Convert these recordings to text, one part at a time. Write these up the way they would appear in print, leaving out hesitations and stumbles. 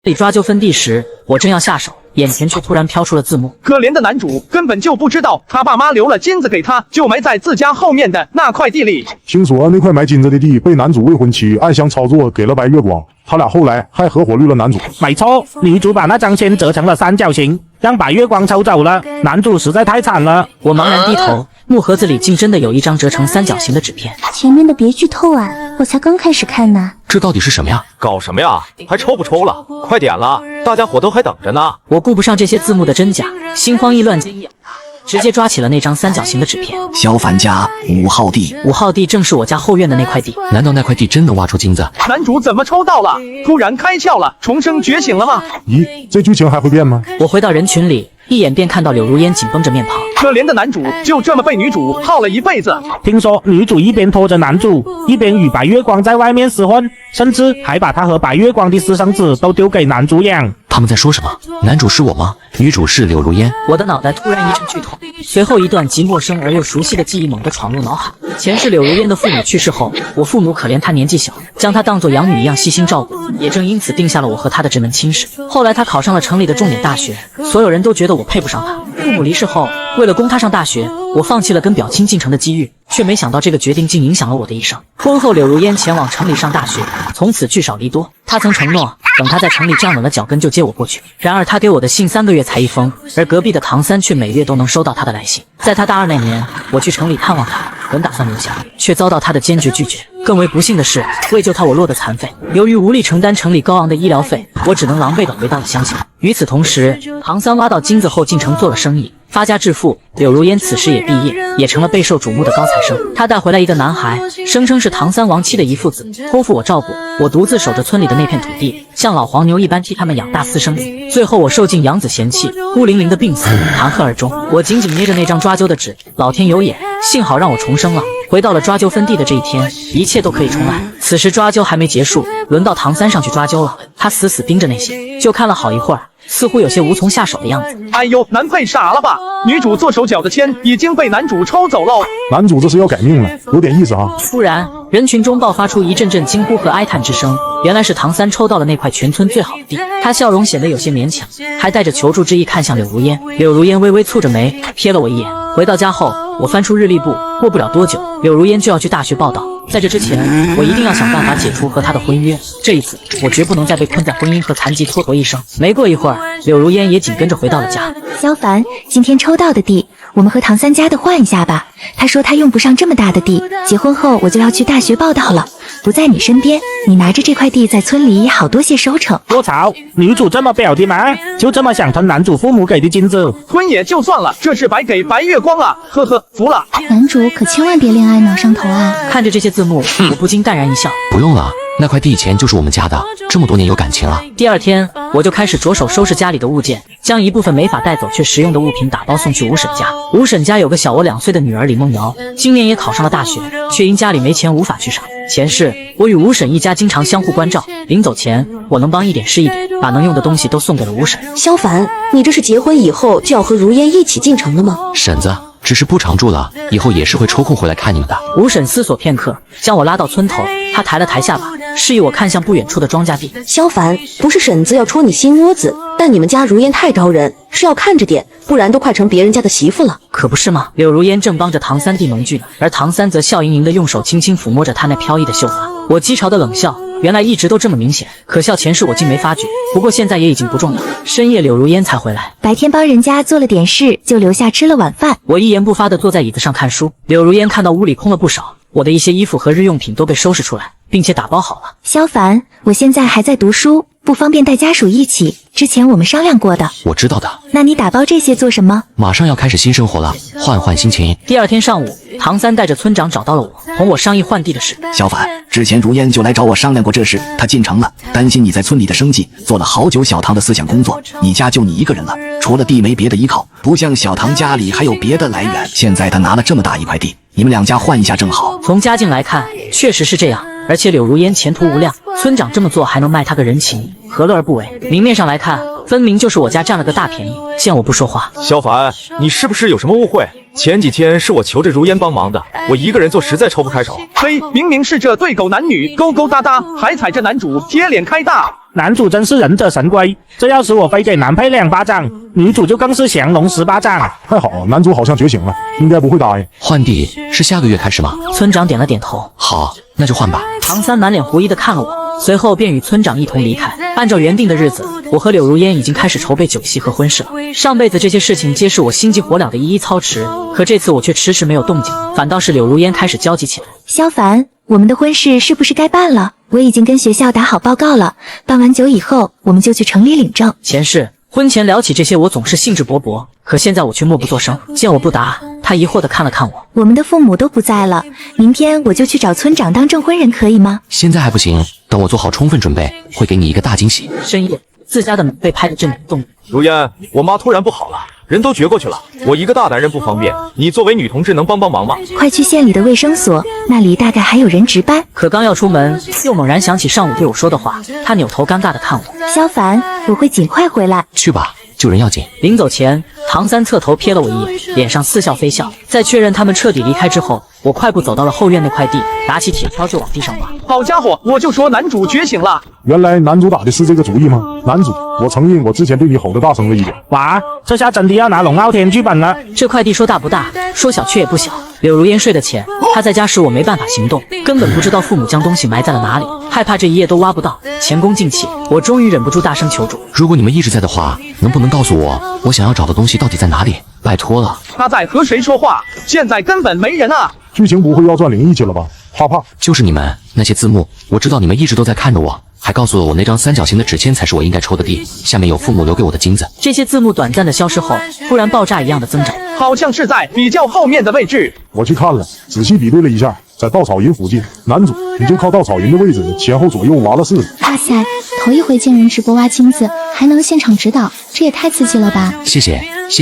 里抓阄分地时，我正要下手，眼前却突然飘出了字幕。可怜的男主根本就不知道，他爸妈留了金子给他，就埋在自家后面的那块地里。听说那块埋金子的地被男主未婚妻暗箱操作给了白月光，他俩后来还合伙绿了男主。没错，女主把那张签折成了三角形，让白月光抽走了。男主实在太惨了。我茫然低头，木盒子里竟真的有一张折成三角形的纸片。前面的别剧透啊，我才刚开始看呢。这到底是什么呀？搞什么呀？还抽不抽了？快点了，大家伙都还等着呢。我顾不上这些字幕的真假，心慌意乱间一咬它，直接抓起了那张三角形的纸片。萧凡家5号地，5号地正是我家后院的那块地。难道那块地真能挖出金子？男主怎么抽到了？突然开窍了，重生觉醒了吗？咦，这剧情还会变吗？我回到人群里，一眼便看到柳如烟紧绷着面庞。可怜的男主就这么被女主耗了一辈子。听说女主一边拖着男主，一边与白月光在外面厮混，甚至还把他和白月光的私生子都丢给男主养。他们在说什么？男主是我吗？女主是柳如烟。我的脑袋突然一阵剧痛，随后一段极陌生而又熟悉的记忆猛地闯入脑海。前世柳如烟的父母去世后，我父母可怜她年纪小，将她当作养女一样细心照顾，也正因此定下了我和她的这门亲事。后来她考上了城里的重点大学，所有人都觉得我配不上她。父母离世后，为了供她上大学，我放弃了跟表亲进城的机遇，却没想到这个决定竟影响了我的一生。婚后，柳如烟前往城里上大学，从此聚少离多。她曾承诺，等她在城里站稳了脚跟就接我过去。然而她给我的信3个月才一封，而隔壁的唐三却每月都能收到她的来信。在她大2那年，我去城里探望她，本打算留下，却遭到她的坚决拒绝。更为不幸的是，为救她我落得残废，由于无力承担城里高昂的医疗费，我只能狼狈地回到了乡下。与此同时，唐三挖到金子后进城做了生意，发家致富。柳如烟此时也毕业，也成了备受瞩目的高材生。她带回来一个男孩，声称是唐三亡妻的遗父子，托付我照顾。我独自守着村里的那片土地，像老黄牛一般替他们养大私生子。最后我受尽养子嫌弃，孤零零的病死，谈何而终？我紧紧捏着那张抓阄的纸，老天有眼，幸好让我重生了，回到了抓阄分地的这一天，一切都可以重来。此时抓阄还没结束，轮到唐三上去抓阄了。他死死盯着那些，就看了好一会儿，似乎有些无从下手的样子。哎呦，男配傻了吧？女主做手脚的签已经被男主抽走喽。男主这是要改命了，有点意思啊。突然，人群中爆发出一阵阵惊呼和哀叹之声。原来是唐三抽到了那块全村最好的地。他笑容显得有些勉强，还带着求助之意看向柳如烟。柳如烟微微蹙着眉，瞥了我一眼。回到家后，我翻出日历簿，过不了多久，柳如烟就要去大学报道。在这之前，我一定要想办法解除和她的婚约。这一次，我绝不能再被困在婚姻和残疾蹉跎一生。没过一会儿，柳如烟也紧跟着回到了家。萧凡，今天抽到的地，我们和唐三家的换一下吧。他说他用不上这么大的地，结婚后我就要去大学报道了，不在你身边，你拿着这块地在村里也好多些收成。卧槽，女主这么表的吗？就这么想吞男主父母给的金子？吞也就算了，这是白给白月光啊！呵呵，服了。男主可千万别恋爱脑上头啊！看着这些字幕，我不禁淡然一笑。不用了，那块地以前就是我们家的，这么多年有感情了。第2天，我就开始着手收拾家里的物件，将一部分没法带走却实用的物品打包送去吴婶家。吴婶家有个小我2岁的女儿李梦瑶，今年也考上了大学，却因家里没钱无法去上。前世我与吴婶一家经常相互关照，临走前我能帮一点是一点，把能用的东西都送给了吴婶。萧凡，你这是结婚以后就要和如烟一起进城了吗？婶子，只是不常住了，以后也是会抽空回来看你们的。吴婶思索片刻，将我拉到村头，她抬了抬下巴，示意我看向不远处的庄稼地。萧凡，不是婶子要戳你心窝子，但你们家如烟太招人，是要看着点，不然都快成别人家的媳妇了。可不是吗？柳如烟正帮着唐三弟蒙剧呢，而唐三则笑盈盈地用手轻轻抚摸着她那飘逸的秀发。我讥嘲的冷笑，原来一直都这么明显，可笑前世我竟没发觉。不过现在也已经不重要。深夜柳如烟才回来，白天帮人家做了点事，就留下吃了晚饭。我一言不发地坐在椅子上看书。柳如烟看到屋里空了不少，我的一些衣服和日用品都被收拾出来，并且打包好了。萧凡，我现在还在读书，不方便带家属一起，之前我们商量过的。我知道的。那你打包这些做什么？马上要开始新生活了，换换心情。第2天上午，唐三带着村长找到了我，同我商议换地的事。萧凡，之前如烟就来找我商量过这事，她进城了，担心你在村里的生计，做了好久小唐的思想工作。你家就你一个人了，除了地没别的依靠，不像小唐家里还有别的来源。现在他拿了这么大一块地，你们2家换一下正好。从家境来看，确实是这样。而且柳如烟前途无量，村长这么做还能卖他个人情，何乐而不为？明面上来看，分明就是我家占了个大便宜，见我不说话。萧凡，你是不是有什么误会？前几天是我求着如烟帮忙的，我一个人做实在抽不开手。嘿，明明是这对狗男女勾勾搭搭，还踩着男主贴脸开大。男主真是忍者神龟，这要是我非给男配2巴掌，女主就更是降龙10巴掌。还好，男主好像觉醒了，应该不会答应。换地是下个月开始吗？村长点了点头。好，那就换吧。唐三满脸狐疑的看了我，随后便与村长一同离开。按照原定的日子，我和柳如烟已经开始筹备酒席和婚事了。上辈子这些事情皆是我心急火燎的一一操持，可这次我却迟迟没有动静，反倒是柳如烟开始焦急起来。萧凡，我们的婚事是不是该办了？我已经跟学校打好报告了，办完酒以后，我们就去城里领证。前世婚前聊起这些，我总是兴致勃勃，可现在我却默不作声。见我不答，他疑惑地看了看我。我们的父母都不在了，明天我就去找村长当证婚人，可以吗？现在还不行，等我做好充分准备，会给你一个大惊喜。深夜，自家的门被拍得震天动地。如烟，我妈突然不好了，人都绝过去了，我一个大男人不方便，你作为女同志能帮忙吗？快去县里的卫生所，那里大概还有人值班。可刚要出门，又猛然想起上午对我说的话，他扭头尴尬地看我。萧凡，我会尽快回来。去吧，救人要紧。临走前，唐三侧头瞥了我一眼，脸上似笑非笑。在确认他们彻底离开之后，我快步走到了后院那块地，拿起铁锹就往地上挖。好家伙，我就说男主觉醒了。原来男主打的是这个主意吗？男主，我承认我之前对你吼得大声了一点。哇，这下真的要拿龙傲天剧本了。这块地说大不大，说小却也不小。柳如烟睡得浅，她在家时我没办法行动，根本不知道父母将东西埋在了哪里，害怕这一夜都挖不到，前功尽弃。我终于忍不住大声求助。如果你们一直在的话，能不能告诉我，我想要找的东西到底在哪里？拜托了。他在和谁说话？现在根本没人啊！剧情不会要转灵异去了吧？怕怕。就是你们那些字幕，我知道你们一直都在看着我，还告诉了我那张三角形的纸签才是我应该抽的地，下面有父母留给我的金子。这些字幕短暂的消失后，突然爆炸一样的增长，好像是在比较后面的位置。我去看了，仔细比对了一下，在稻草人附近。男主，你就靠稻草人的位置前后左右挖了4个。哇塞，头一回见人直播挖金子，还能现场指导，这也太刺激了吧！谢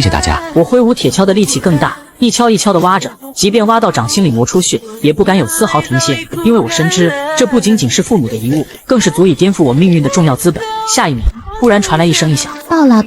谢大家。我挥舞铁锹的力气更大，一锹一锹地挖着，即便挖到掌心里磨出血，也不敢有丝毫停歇，因为我深知这不仅仅是父母的遗物，更是足以颠覆我命运的重要资本。下一秒，忽然传来一声异响，爆了！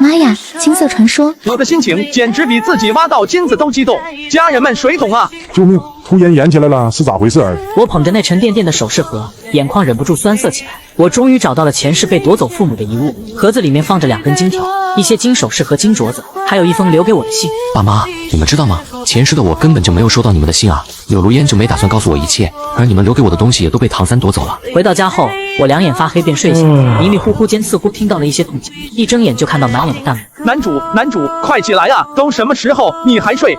妈呀，青色传说！我的心情简直比自己挖到金子都激动。家人们水桶啊！救命！突然演起来了，是咋回事儿？我捧着那沉甸甸的首饰盒，眼眶忍不住酸涩起来。我终于找到了前世被夺走父母的遗物，盒子里面放着2根金条，一些金首饰和金镯子，还有一封留给我的信。爸妈，你们知道吗？前世的我根本就没有收到你们的信啊！柳如烟就没打算告诉我一切，而你们留给我的东西也都被唐三夺走了。回到家后，我2眼发黑便睡下，迷迷糊糊间似乎听到了一些动静，一睁眼就看到满脸的弹幕。男主，快起来啊！都什么时候，你还睡？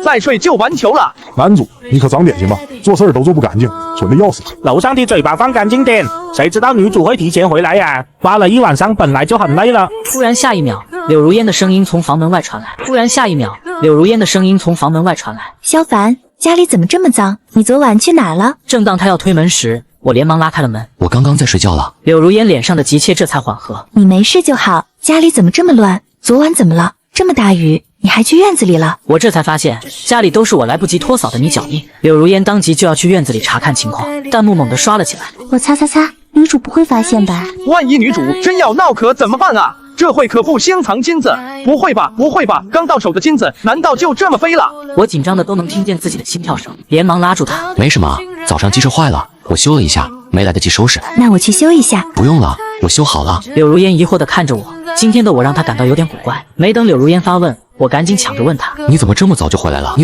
再睡就完球了。男主，你可长点心吧，做事都做不干净，蠢得要死。楼上的嘴巴放干净点，谁知道女主会提前回来呀？挖了一晚上本来就很累了。突然下一秒，柳如烟的声音从房门外传来。萧凡，家里怎么这么脏？你昨晚去哪了？正当他要推门时，我连忙拉开了门。我刚刚在睡觉了。柳如烟脸上的急切这才缓和。你没事就好，家里怎么这么乱？昨晚怎么了？这么大雨，你还去院子里了？我这才发现，家里都是我来不及拖扫的泥脚印。柳如烟当即就要去院子里查看情况，弹幕猛地刷了起来。我擦，女主不会发现吧？万一女主真要闹可怎么办啊？这会可不先藏金子？不会吧，刚到手的金子难道就这么飞了？我紧张的都能听见自己的心跳声，连忙拉住他。没什么，早上机车坏了，我修了一下，没来得及收拾。那我去修一下。不用了，我修好了。柳如烟疑惑地看着我，今天的我让她感到有点古怪。没等柳如烟发问，我赶紧抢着问她：你怎么这么早就回来了？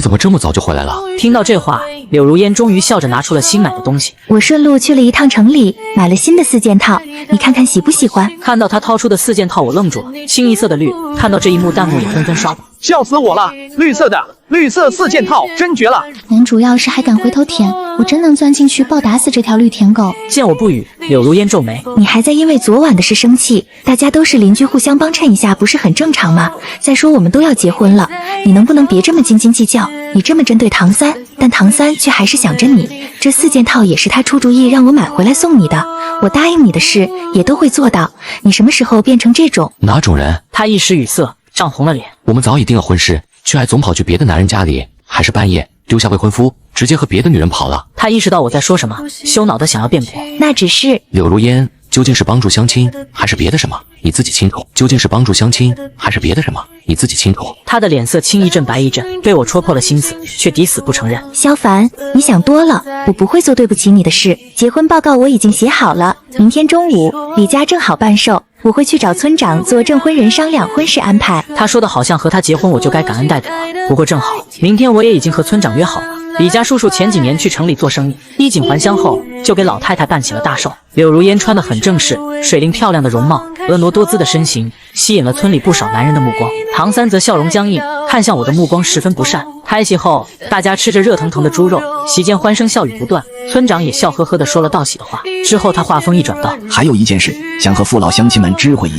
听到这话，柳如烟终于笑着拿出了新买的东西。我顺路去了一趟城里，买了新的4件套，你看看喜不喜欢？看到她掏出的4件套，我愣住了，清一色的绿。看到这一幕，弹幕也纷纷刷爆。笑死我了！绿色4件套，真绝了！男主要是还敢回头舔，我真能钻进去暴打死这条绿舔狗。见我不语，柳如烟皱眉。你还在因为昨晚的事生气？大家都是邻居，互相帮衬一下，不是很正常吗？再说我们都要结婚了，你能不能别这么斤斤计较？你这么针对唐三，但唐三却还是想着你。这4件套也是他出主意让我买回来送你的，我答应你的事也都会做到。你什么时候变成这种？哪种人？他一时语塞，涨红了脸。我们早已定了婚事，却还总跑去别的男人家里，还是半夜丢下未婚夫，直接和别的女人跑了。他意识到我在说什么，羞恼的想要辩驳。那只是……柳如烟究竟是帮助相亲，还是别的什么？你自己清楚。究竟是帮助相亲，还是别的什么，你自己清楚。他的脸色青一阵白一阵，被我戳破了心思，却抵死不承认。萧凡，你想多了，我不会做对不起你的事。结婚报告我已经写好了，明天中午李家正好办寿，我会去找村长做证婚人商量婚事安排。他说的好像和他结婚我就该感恩戴德了。不过正好，明天我也已经和村长约好了。李家叔叔前几年去城里做生意，衣锦还乡后就给老太太办起了大寿。柳如烟穿得很正式，水灵漂亮的容貌，婀娜多姿的身形，吸引了村里不少男人的目光。唐三则笑容僵硬，看向我的目光十分不善。拍戏后，大家吃着热腾腾的猪肉，席间欢声笑语不断。村长也笑呵呵地说了道喜的话。之后他话锋一转道：“还有一件事，想和父老乡亲们知会一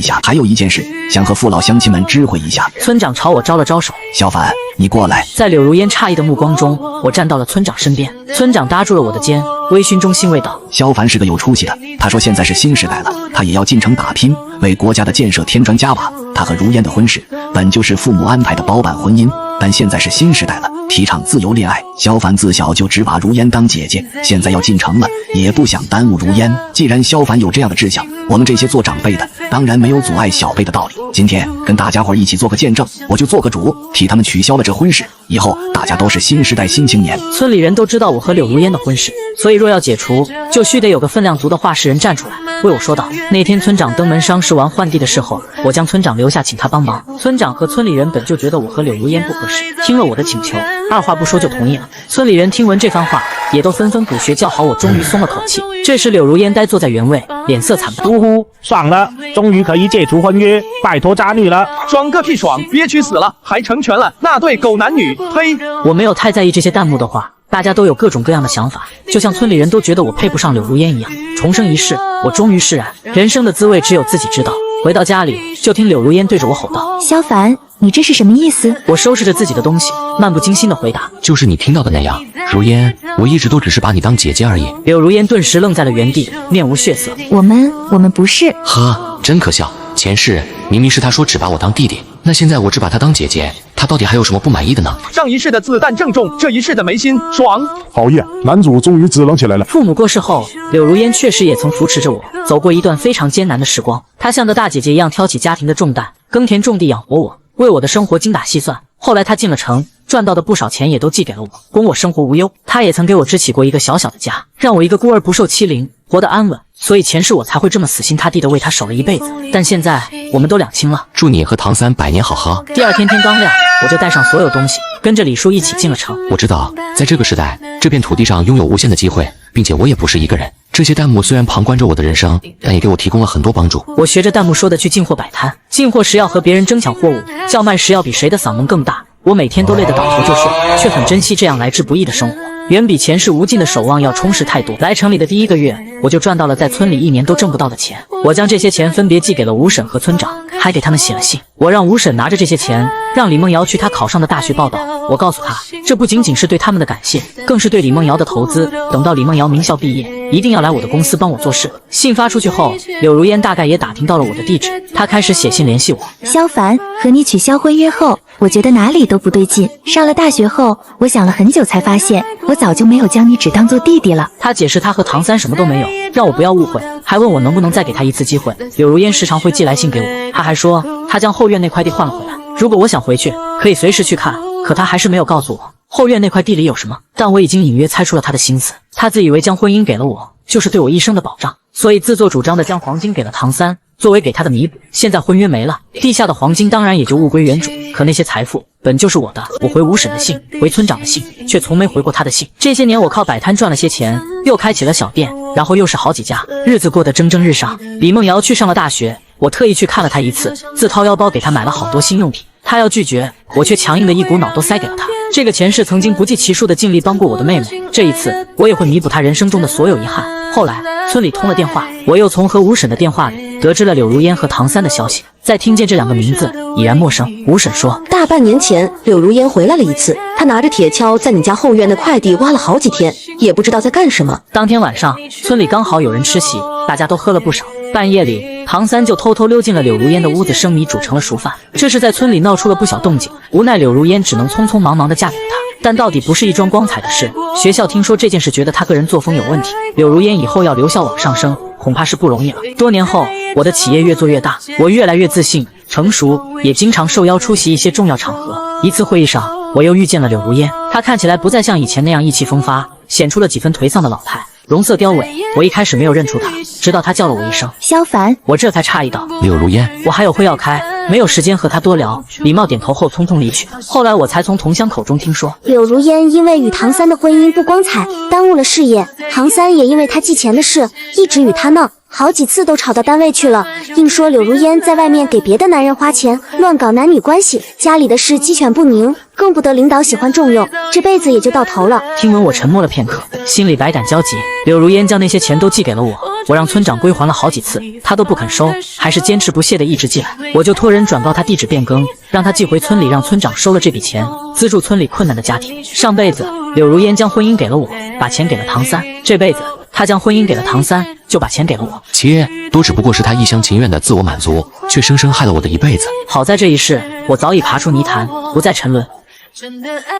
下。村长朝我招了招手：“萧凡，你过来。”在柳如烟诧异的目光中，我站到了村长身边。村长搭住了我的肩，微醺中欣慰道：“萧凡是个有出息的，他说现在是新时代了，他也要进城打拼，为国家的建设添砖加瓦。他和如烟的婚事本就是父母安排的包办婚姻，但现在是新时代了，提倡自由恋爱。萧凡自小就只把如烟当姐姐，现在要进城了，也不想耽误如烟。既然萧凡有这样的志向，我们这些做长辈的当然没有阻碍小辈的道理。今天跟大家伙一起做个见证，我就做个主，替他们取消了这婚事。以后大家都是新时代新青年。”村里人都知道我和柳如烟的婚事，所以若要解除，就须得有个分量足的话事人站出来为我说道。那天村长登门商事完换地的事后，我将村长留下请他帮忙。村长和村里人本就觉得我和柳如烟不合适，听了我的请求，二话不说就同意了。村里人听闻这番话，也都纷纷补学叫好，我终于松了口气。这时柳如烟呆坐在原位，脸色惨白。呜呼，爽了，终于可以解除婚约，拜托渣女了。爽个屁爽，憋屈死了，还成全了那对狗男女。呸！我没有太在意这些弹幕的话，大家都有各种各样的想法，就像村里人都觉得我配不上柳如烟一样。重生一世，我终于释然，人生的滋味只有自己知道。回到家里，就听柳如烟对着我吼道：“萧凡，你这是什么意思？”我收拾着自己的东西，漫不经心地回答：“就是你听到的那样。如烟，我一直都只是把你当姐姐而已。”柳如烟顿时愣在了原地，面无血色。我们不是。呵，真可笑。前世明明是他说只把我当弟弟，那现在我只把他当姐姐，他到底还有什么不满意的呢？上一世的子弹正中，这一世的没心，爽！好耶，男主终于支棱起来了。父母过世后，柳如烟确实也曾扶持着我，走过一段非常艰难的时光。她像个大姐姐一样挑起家庭的重担，耕田种地养活我，为我的生活精打细算。后来她进了城，赚到的不少钱也都寄给了我，供我生活无忧。她也曾给我支起过一个小小的家，让我一个孤儿不受欺凌，活得安稳。所以前世我才会这么死心塌地的为她守了一辈子。但现在我们都两清了，祝你和唐三百年好合。第二天天刚亮，我就带上所有东西，跟着李叔一起进了城。我知道，在这个时代，这片土地上拥有无限的机会，并且我也不是一个人。这些弹幕虽然旁观着我的人生，但也给我提供了很多帮助。我学着弹幕说的去进货摆摊，进货时要和别人争抢货物，叫卖时要比谁的嗓门更大。我每天都累得倒头就睡，却很珍惜这样来之不易的生活，远比前世无尽的守望要充实太多。来城里的第1个月，我就赚到了在村里1年都挣不到的钱。我将这些钱分别寄给了吴婶和村长，还给他们写了信。我让吴婶拿着这些钱，让李梦瑶去她考上的大学报道。我告诉她，这不仅仅是对他们的感谢，更是对李梦瑶的投资。等到李梦瑶名校毕业，一定要来我的公司帮我做事。信发出去后，柳如烟大概也打听到了我的地址，她开始写信联系我。萧凡，和你取消婚约后，我觉得哪里都不对劲。上了大学后，我想了很久才发现，我早就没有将你只当做弟弟了。他解释他和唐三什么都没有，让我不要误会，还问我能不能再给他一次机会。柳如烟时常会寄来信给我，他还说他将后院那块地换了回来，如果我想回去，可以随时去看。可他还是没有告诉我后院那块地里有什么，但我已经隐约猜出了他的心思。他自以为将婚姻给了我，就是对我一生的保障，所以自作主张的将黄金给了唐三，作为给他的弥补。现在婚约没了，地下的黄金当然也就物归原主，可那些财富本就是我的。我回吴婶的信，回村长的信，却从没回过他的信。这些年我靠摆摊赚了些钱，又开起了小店，然后又是好几家，日子过得蒸蒸日上。李梦瑶去上了大学，我特意去看了她一次，自掏腰包给她买了好多新用品。她要拒绝，我却强硬的一股脑都塞给了她。这个前世曾经不计其数的尽力帮过我的妹妹，这一次我也会弥补她人生中的所有遗憾。后来村里通了电话，我又从和吴婶的电话里得知了柳如烟和唐三的消息。再听见这2个名字，已然陌生。吴婶说，大半年前柳如烟回来了一次，她拿着铁锹在你家后院的快递挖了好几天，也不知道在干什么。当天晚上村里刚好有人吃席，大家都喝了不少。半夜里唐三就偷偷溜进了柳如烟的屋子，生米煮成了熟饭。这是在村里闹出了不小动静，无奈柳如烟只能匆匆忙忙地嫁给了他。但到底不是一桩光彩的事。学校听说这件事，觉得他个人作风有问题。柳如烟以后要留校往上升，恐怕是不容易了。多年后，我的企业越做越大，我越来越自信、成熟，也经常受邀出席一些重要场合。一次会议上，我又遇见了柳如烟，她看起来不再像以前那样意气风发，显出了几分颓丧的老态，容色凋萎。我一开始没有认出她，直到她叫了我一声萧凡，我这才诧异道：柳如烟，我还有会要开，没有时间和她多聊，礼貌点头后匆匆离去。后来我才从同乡口中听说，柳如烟因为与唐三的婚姻不光彩，耽误了事业。唐三也因为他寄钱的事，一直与他闹，好几次都吵到单位去了，硬说柳如烟在外面给别的男人花钱，乱搞男女关系，家里的事鸡犬不宁，更不得领导喜欢重用，这辈子也就到头了。听闻我沉默了片刻，心里百感交集。柳如烟将那些钱都寄给了我，我让村长归还了好几次，他都不肯收，还是坚持不懈地一直寄来。我就托人转告他地址变更，让他寄回村里，让村长收了这笔钱，资助村里困难的家庭。上辈子柳如烟将婚姻给了我，把钱给了唐三，这辈子他将婚姻给了唐三，就把钱给了我。切，都只不过是他一厢情愿的自我满足，却生生害了我的一辈子。好在这一世，我早已爬出泥潭，不再沉沦。真的爱